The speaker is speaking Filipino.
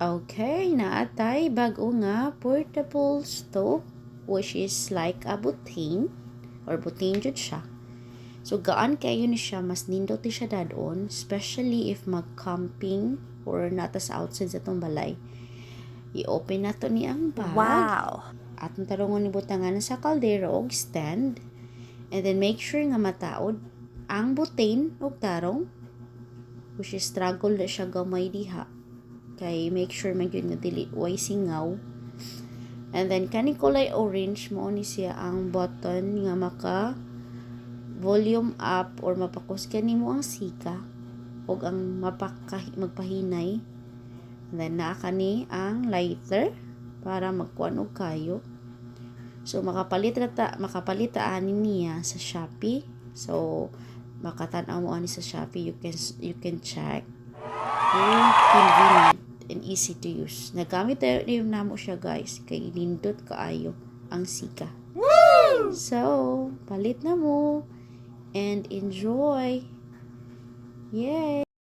Okay, naatay bago nga portable stove which is like a butane or butane jud siya. So gaan kayo ni siya, mas nindot siya dadon, especially if mag-camping or nata sa outside sa tong balay. I-open nato ni ang bag. Wow! At ang tarungon ni butangan sa kaldero og stand. And then make sure nga mataod ang butane og tarong, which is struggle na siya gamay diha. Kay make sure man yun nga dili way singaw. And then kani kulay orange mo ni siya ang button nga maka volume up or mapakus kanimo ang sika og ang magpahinay. And then naa kani ang lighter para magkuan og kayo. So makapalit ani niya sa Shopee. So makatan-aw mo ani sa Shopee, you can check. Very convenient and easy to use. Nagamit tayo namo siya guys kay nindot kaayo ang sika. Woo! So palit na mo and enjoy. Yay!